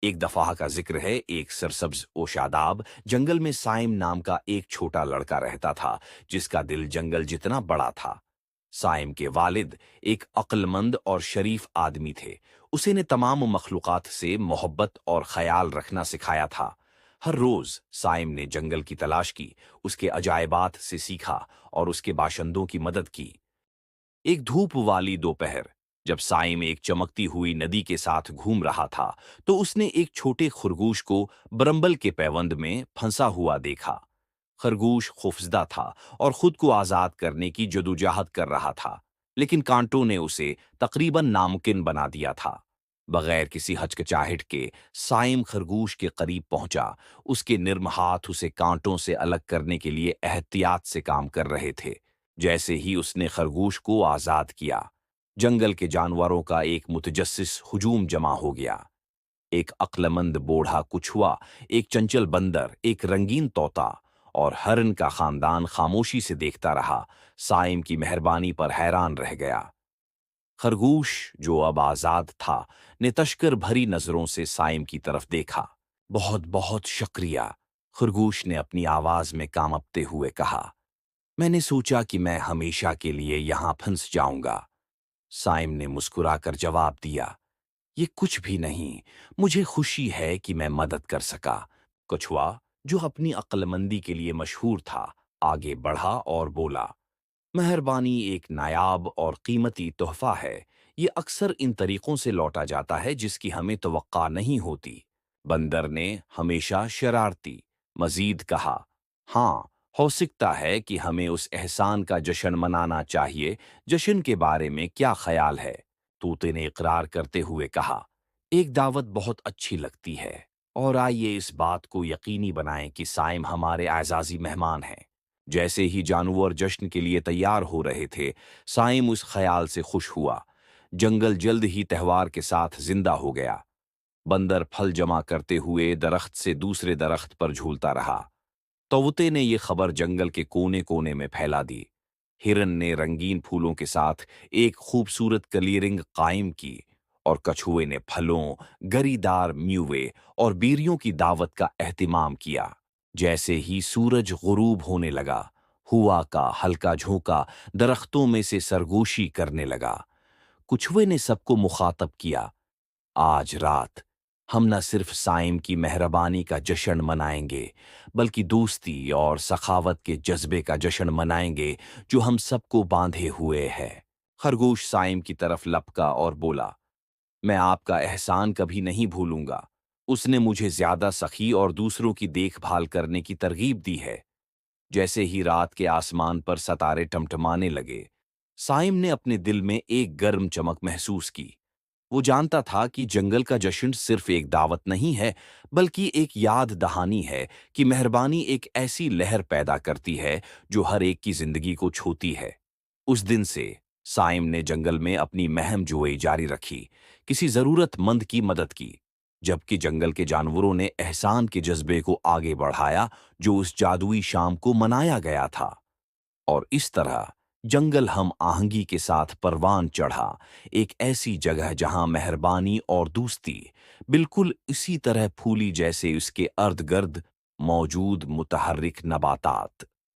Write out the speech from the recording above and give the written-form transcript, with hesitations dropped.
ایک دفعہ کا ذکر ہے، ایک سرسبز و شاداب جنگل میں سائم نام کا ایک چھوٹا لڑکا رہتا تھا، جس کا دل جنگل جتنا بڑا تھا۔ سائم کے والد ایک عقل مند اور شریف آدمی تھے۔ اسے نے تمام مخلوقات سے محبت اور خیال رکھنا سکھایا تھا۔ ہر روز سائم نے جنگل کی تلاش کی، اس کے عجائبات سے سیکھا اور اس کے باشندوں کی مدد کی۔ ایک دھوپ والی دوپہر، جب سائم ایک چمکتی ہوئی ندی کے ساتھ گھوم رہا تھا، تو اس نے ایک چھوٹے خرگوش کو برمبل کے پیوند میں پھنسا ہوا دیکھا۔ خرگوش خوفزدہ تھا اور خود کو آزاد کرنے کی جدوجہد کر رہا تھا، لیکن کانٹوں نے اسے تقریباً ناممکن بنا دیا تھا۔ بغیر کسی ہچکچاہٹ کے سائم خرگوش کے قریب پہنچا۔ اس کے نرم ہاتھ اسے کانٹوں سے الگ کرنے کے لیے احتیاط سے کام کر رہے تھے۔ جیسے ہی اس نے خرگوش کو آزاد کیا، جنگل کے جانوروں کا ایک متجسس ہجوم جمع ہو گیا۔ ایک عقلمند بوڑھا کچھوا، ایک چنچل بندر، ایک رنگین طوطا اور ہرن کا خاندان خاموشی سے دیکھتا رہا۔ سائم کی مہربانی پر حیران رہ گیا۔ خرگوش، جو اب آزاد تھا، نے تشکر بھری نظروں سے سائم کی طرف دیکھا۔ بہت بہت شکریہ، خرگوش نے اپنی آواز میں کانپتے ہوئے کہا۔ میں نے سوچا کہ میں ہمیشہ کے لیے یہاں پھنس جاؤں گا۔ سائم نے مسکرا کر جواب دیا، یہ کچھ بھی نہیں، مجھے خوشی ہے کہ میں مدد کر سکا۔ کچھوا، جو اپنی عقلمندی کے لیے مشہور تھا، آگے بڑھا اور بولا، مہربانی ایک نایاب اور قیمتی تحفہ ہے۔ یہ اکثر ان طریقوں سے لوٹا جاتا ہے جس کی ہمیں توقع نہیں ہوتی۔ بندر نے ہمیشہ شرارتی مزید کہا، ہاں، ہو سکتا ہے کہ ہمیں اس احسان کا جشن منانا چاہیے۔ جشن کے بارے میں کیا خیال ہے؟ طوطے نے اقرار کرتے ہوئے کہا، ایک دعوت بہت اچھی لگتی ہے، اور آئیے اس بات کو یقینی بنائیں کہ سائم ہمارے اعزازی مہمان ہیں۔ جیسے ہی جانور جشن کے لیے تیار ہو رہے تھے، سائم اس خیال سے خوش ہوا۔ جنگل جلد ہی تہوار کے ساتھ زندہ ہو گیا۔ بندر پھل جمع کرتے ہوئے درخت سے دوسرے درخت پر جھولتا رہا۔ طوطے نے یہ خبر جنگل کے کونے کونے میں پھیلا دی۔ ہرن نے رنگین پھولوں کے ساتھ ایک خوبصورت کلیئرنگ قائم کی، اور کچھوے نے پھلوں، گری دار میوے اور بیریوں کی دعوت کا اہتمام کیا۔ جیسے ہی سورج غروب ہونے لگا، ہوا کا ہلکا جھونکا درختوں میں سے سرگوشی کرنے لگا۔ کچھوے نے سب کو مخاطب کیا، آج رات ہم نہ صرف سائم کی مہربانی کا جشن منائیں گے، بلکہ دوستی اور سخاوت کے جذبے کا جشن منائیں گے جو ہم سب کو باندھے ہوئے ہے۔ خرگوش سائم کی طرف لپکا اور بولا، میں آپ کا احسان کبھی نہیں بھولوں گا۔ اس نے مجھے زیادہ سخی اور دوسروں کی دیکھ بھال کرنے کی ترغیب دی ہے۔ جیسے ہی رات کے آسمان پر ستارے ٹمٹمانے لگے، سائم نے اپنے دل میں ایک گرم چمک محسوس کی۔ وہ جانتا تھا کہ جنگل کا جشن صرف ایک دعوت نہیں ہے، بلکہ ایک یاد دہانی ہے کہ مہربانی ایک ایسی لہر پیدا کرتی ہے جو ہر ایک کی زندگی کو چھوتی ہے۔ اس دن سے سائم نے جنگل میں اپنی مہم جوئی جاری رکھی، کسی ضرورت مند کی مدد کی، جبکہ جنگل کے جانوروں نے احسان کے جذبے کو آگے بڑھایا جو اس جادوئی شام کو منایا گیا تھا۔ اور اس طرح جنگل ہم آہنگی کے ساتھ پروان چڑھا، ایک ایسی جگہ جہاں مہربانی اور دوستی بالکل اسی طرح پھولی جیسے اس کے ارد گرد موجود متحرک نباتات۔